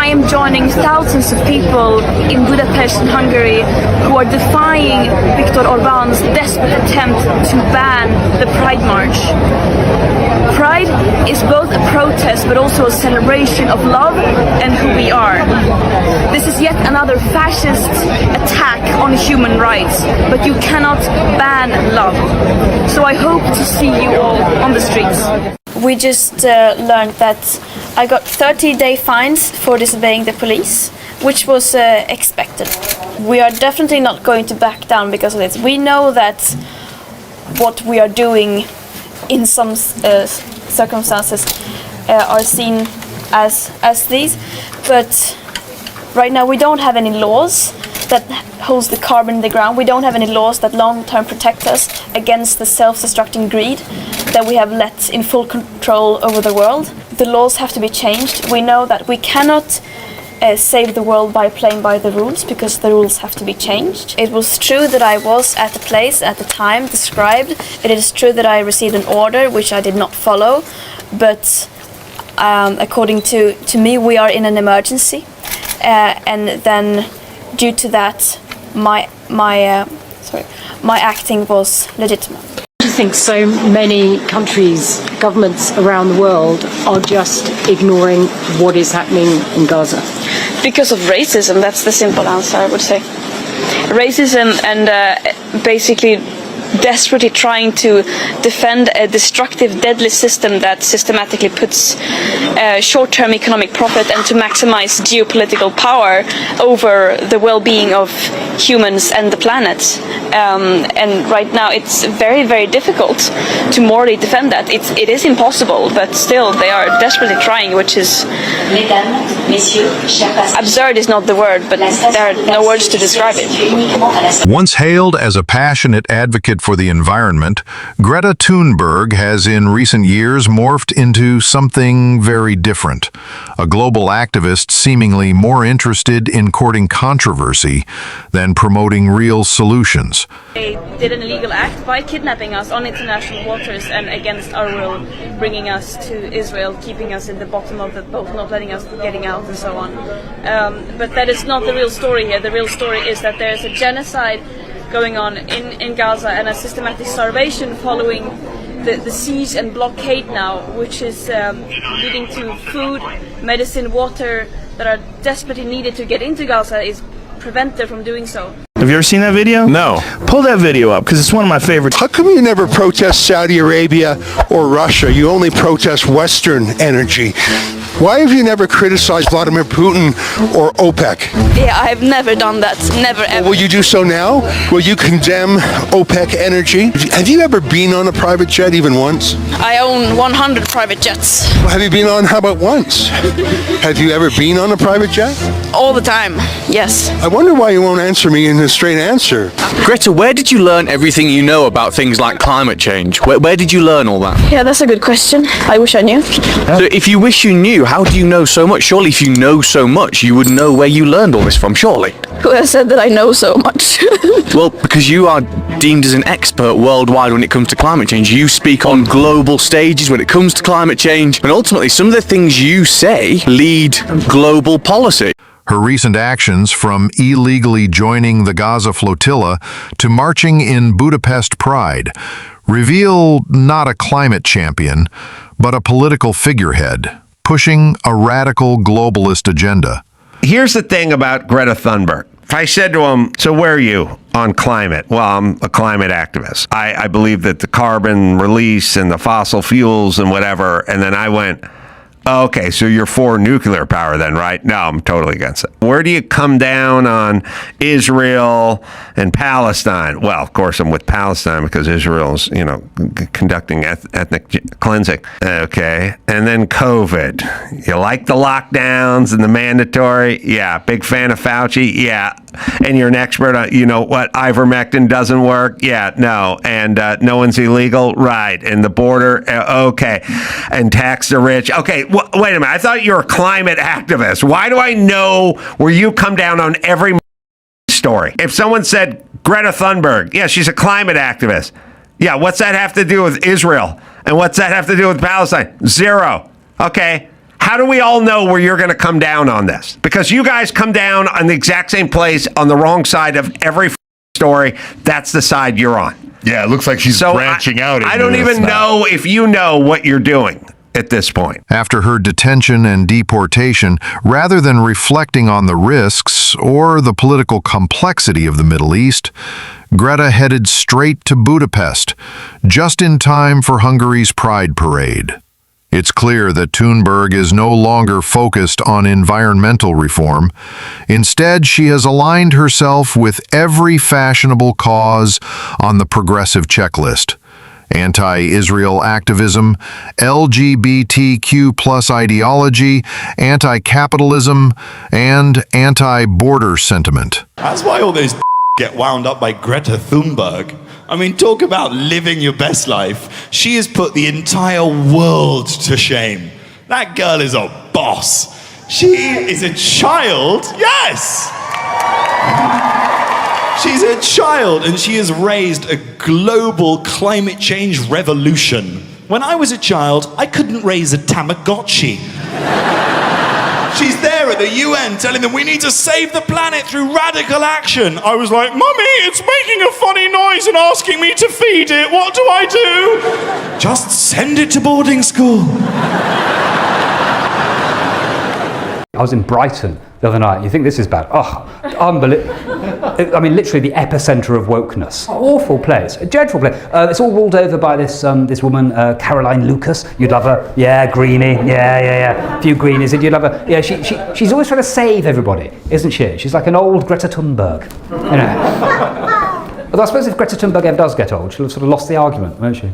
I am joining thousands of people in Budapest and Hungary who are defying Viktor Orban's desperate attempt to ban the Pride March. Pride is both a protest but also a celebration of love and who we are. This is yet another fascist attack on human rights, but you cannot ban love. So I hope to see you all on the streets. We just learned that I got 30-day fines for disobeying the police, which was expected. We are definitely not going to back down because of this. We know that what we are doing in some circumstances are seen as these, but right now we don't have any laws that holds the carbon in the ground. We don't have any laws that long-term protect us against the self-destructing greed that we have let in full control over the world. The laws have to be changed. We know that we cannot save the world by playing by the rules, because the rules have to be changed. It was true that I was at the place at the time described. It is true that I received an order which I did not follow, but according to me, we are in an emergency, and then due to that, my acting was legitimate. I think so many countries, governments around the world are just ignoring what is happening in Gaza. Because of racism, that's the simple answer, I would say. Racism and basically desperately trying to defend a destructive, deadly system that systematically puts short-term economic profit and to maximize geopolitical power over the well-being of humans and the planet. And right now it's very, very difficult to morally defend that. It is impossible, but still they are desperately trying, which is absurd is not the word, but there are no words to describe it. Once hailed as a passionate advocate for the environment, Greta Thunberg has in recent years morphed into something very different. A global activist seemingly more interested in courting controversy than promoting real solutions. They did an illegal act by kidnapping us on international waters and against our will, bringing us to Israel, keeping us in the bottom of the boat, not letting us getting out and so on. But that is not the real story here. The real story is that there is a genocide going on in Gaza and a systematic starvation following the siege and blockade now, which is leading to food, medicine, water that are desperately needed to get into Gaza is prevented from doing so. Have you ever seen that video? No. Pull that video up, because it's one of my favorites. How come you never protest Saudi Arabia or Russia? You only protest Western energy. Why have you never criticized Vladimir Putin or OPEC? Yeah, I've never done that. Never, ever. Will you do so now? Will you condemn OPEC energy? Have you ever been on a private jet even once? I own 100 private jets. Well, have you been on, how about once? Have you ever been on a private jet? All the time, yes. I wonder why you won't answer me in a straight answer. Greta, where did you learn everything you know about things like climate change? Where did you learn all that? Yeah, that's a good question. I wish I knew. So if you wish you knew, how do you know so much? Surely if you know so much, you would know where you learned all this from, surely? Who has said that I know so much? Well, because you are deemed as an expert worldwide when it comes to climate change. You speak on global stages when it comes to climate change, and ultimately some of the things you say lead global policy. Her recent actions, from illegally joining the Gaza flotilla to marching in Budapest Pride, reveal not a climate champion, but a political figurehead, pushing a radical globalist agenda. Here's the thing about Greta Thunberg. If I said to him, so where are you on climate? Well, I'm a climate activist. I believe that the carbon release and the fossil fuels and whatever, and then I went, okay, so you're for nuclear power then, right? No, I'm totally against it. Where do you come down on Israel and Palestine? Well, of course, I'm with Palestine because Israel's, conducting ethnic cleansing. Okay. And then COVID. You like the lockdowns and the mandatory? Yeah. Big fan of Fauci? Yeah. And you're an expert on, what, ivermectin doesn't work? Yeah, no. And no one's illegal? Right. And the border? Okay. And tax the rich? Okay. Wait a minute. I thought you were a climate activist. Why do I know where you come down on every story? If someone said Greta Thunberg, yeah, she's a climate activist. Yeah, what's that have to do with Israel? And what's that have to do with Palestine? Zero. Okay. How do we all know where you're going to come down on this? Because you guys come down on the exact same place on the wrong side of every story. That's the side you're on. Yeah, it looks like she's branching out. I don't even know if you know what you're doing at this point. After her detention and deportation, rather than reflecting on the risks or the political complexity of the Middle East, Greta headed straight to Budapest, just in time for Hungary's Pride Parade. It's clear that Thunberg is no longer focused on environmental reform. Instead, she has aligned herself with every fashionable cause on the progressive checklist: anti-Israel activism, LGBTQ+ ideology, anti-capitalism, and anti-border sentiment. That's why all those get wound up by Greta Thunberg. I mean, talk about living your best life. She has put the entire world to shame. That girl is a boss. She is a child. Yes! She's a child, and she has raised a global climate change revolution. When I was a child, I couldn't raise a Tamagotchi. She's there at the UN telling them we need to save the planet through radical action. I was like, Mummy, it's making a funny noise and asking me to feed it. What do I do? Just send it to boarding school. I was in Brighton the other night. You think this is bad? Oh, unbelievable. I mean, literally the epicenter of wokeness. Awful place, a dreadful place. It's all ruled over by this this woman, Caroline Lucas. You'd love her. Yeah, Greenie. Yeah. A few Greenies. You'd love her. Yeah, she's always trying to save everybody, isn't she? She's like an old Greta Thunberg. You know. Although I suppose if Greta Thunberg ever does get old, she'll have sort of lost the argument, won't she?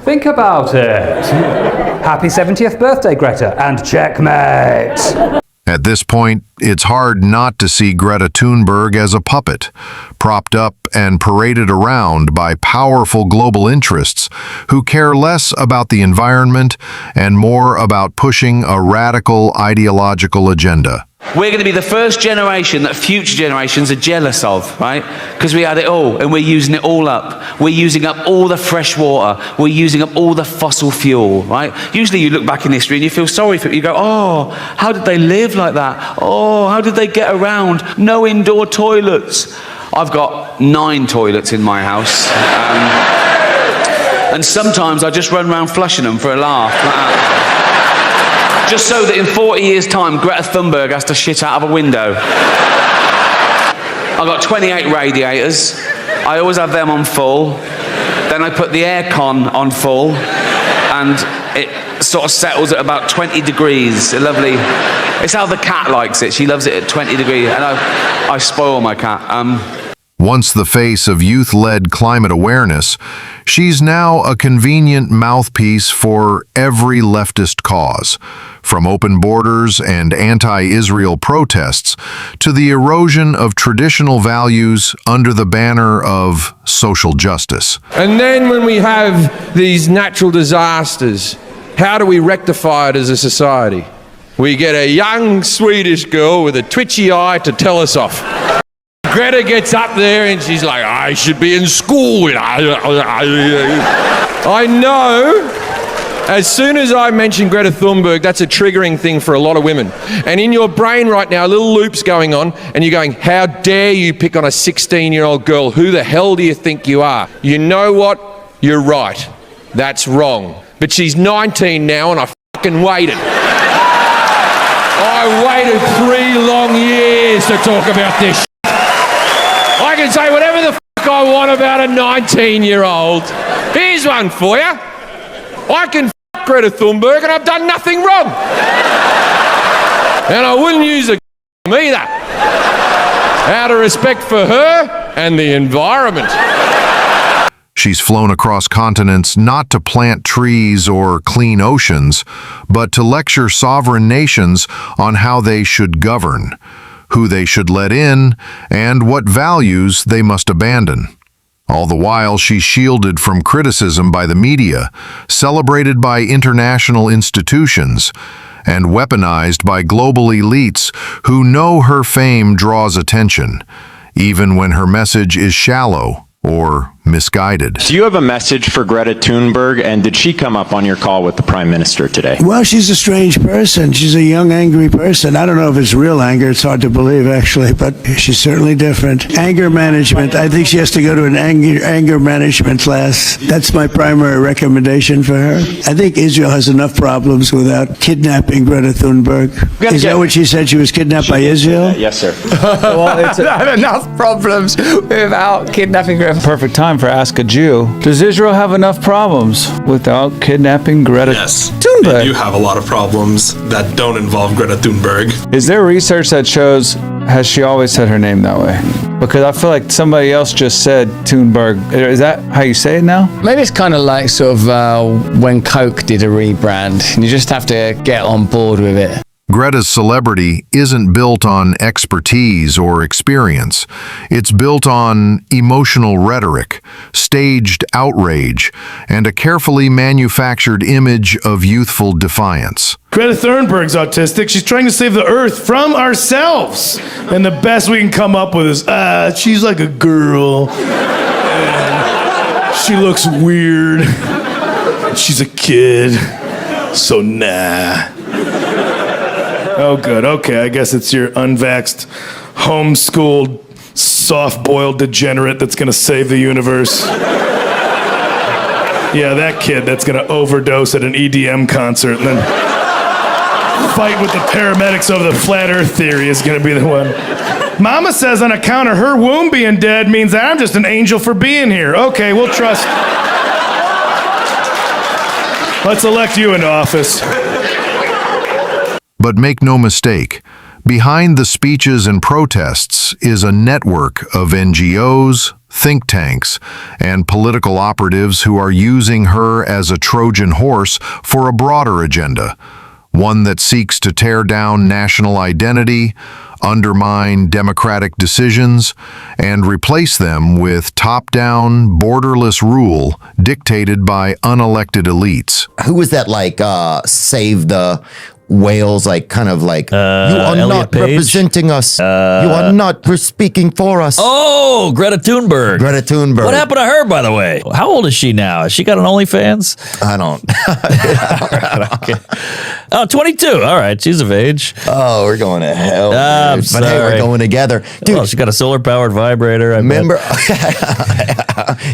Think about it. Happy 70th birthday, Greta, and checkmate. At this point, it's hard not to see Greta Thunberg as a puppet, propped up and paraded around by powerful global interests who care less about the environment and more about pushing a radical ideological agenda. We're going to be the first generation that future generations are jealous of, right? Because we had it all, and we're using it all up. We're using up all the fresh water. We're using up all the fossil fuel, right? Usually you look back in history and you feel sorry for it. You go, oh, how did they live like that? Oh, how did they get around? No indoor toilets. I've got 9 toilets in my house. And sometimes I just run around flushing them for a laugh. Just so that in 40 years' time, Greta Thunberg has to shit out of a window. I've got 28 radiators. I always have them on full. Then I put the aircon on full, and it sort of settles at about 20 degrees. Lovely. It's how the cat likes it. She loves it at 20 degrees, and I spoil my cat. Once the face of youth-led climate awareness, she's now a convenient mouthpiece for every leftist cause, from open borders and anti-Israel protests to the erosion of traditional values under the banner of social justice. And then when we have these natural disasters, how do we rectify it as a society? We get a young Swedish girl with a twitchy eye to tell us off. Greta gets up there and she's like, I should be in school. I know, as soon as I mention Greta Thunberg, that's a triggering thing for a lot of women. And in your brain right now, a little loop's going on, and you're going, how dare you pick on a 16-year-old girl? Who the hell do you think you are? You know what? You're right. That's wrong. But she's 19 now, and I fucking waited. I waited 3 long years to talk about this. I can say whatever the fuck I want about a 19-year-old. Here's one for you. I can fuck Greta Thunberg and I've done nothing wrong. And I wouldn't use a either. Out of respect for her and the environment. She's flown across continents not to plant trees or clean oceans, but to lecture sovereign nations on how they should govern, who they should let in, and what values they must abandon. All the while, she's shielded from criticism by the media, celebrated by international institutions, and weaponized by global elites who know her fame draws attention, even when her message is shallow or misguided. Do you have a message for Greta Thunberg, and did she come up on your call with the Prime Minister today? Well, she's a strange person. She's a young, angry person. I don't know if it's real anger. It's hard to believe, actually, but she's certainly different. Anger management. I think she has to go to an anger management class. That's my primary recommendation for her. I think Israel has enough problems without kidnapping Greta Thunberg. Is that what she said? She was kidnapped by Israel? Yes, sir. Well, it's enough problems without kidnapping Greta. Perfect time for Ask a Jew. Does Israel have enough problems without kidnapping Greta Thunberg? They do have a lot of problems that don't involve Greta Thunberg. Is there research that shows, has she always said her name that way? Because I feel like somebody else just said Thunberg. Is that how you say it now? Maybe it's kind of like sort of when Coke did a rebrand, and you just have to get on board with it. Greta's celebrity isn't built on expertise or experience. It's built on emotional rhetoric, staged outrage, and a carefully manufactured image of youthful defiance. Greta Thunberg's autistic. She's trying to save the Earth from ourselves. And the best we can come up with is, she's like a girl. And she looks weird. She's a kid. So nah. Oh, good. Okay, I guess it's your unvaxxed, homeschooled, soft-boiled degenerate that's gonna save the universe. Yeah, that kid that's gonna overdose at an EDM concert and then fight with the paramedics over the flat earth theory is gonna be the one. Mama says on account of her womb being dead means that I'm just an angel for being here. Okay, we'll trust. Let's elect you into office. But make no mistake, behind the speeches and protests is a network of NGOs, think tanks, and political operatives who are using her as a Trojan horse for a broader agenda, one that seeks to tear down national identity, undermine democratic decisions, and replace them with top-down, borderless rule dictated by unelected elites. Who was that, like, save the whales, like, kind of like, you are not representing us. You are not speaking for us. Oh, Greta Thunberg. Greta Thunberg. What happened to her, by the way? How old is she now? Has she got an OnlyFans? I don't. Oh, 22. All right, she's of age. Oh, we're going to hell. I'm But sorry. hey, we're going together. Dude, well, she got a solar-powered vibrator. I remember?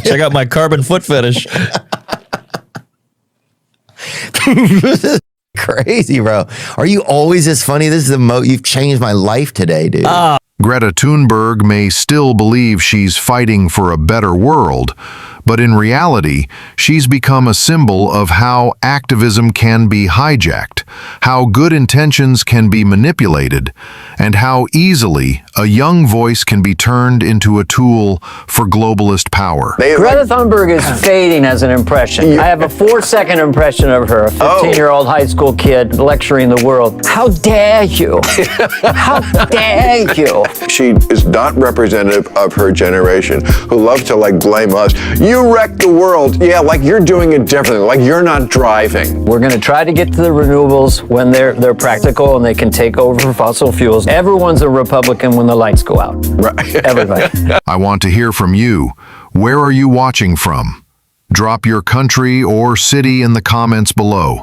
Check out my carbon foot fetish. Crazy, bro. Are you always this funny? This is the you've changed my life today, dude. Greta Thunberg may still believe she's fighting for a better world, but in reality, she's become a symbol of how activism can be hijacked, how good intentions can be manipulated, and how easily a young voice can be turned into a tool for globalist power. Greta Thunberg is fading as an impression. I have a 4-second impression of her, a 15-year-old high school kid lecturing the world. How dare you? How dare you? She is not representative of her generation, who love to like blame us. You wrecked the world. Yeah, like you're doing it differently, like you're not driving. We're going to try to get to the renewables when they're practical and they can take over fossil fuels. Everyone's a Republican when the lights go out. Right. Everybody. I want to hear from you. Where are you watching from? Drop your country or city in the comments below.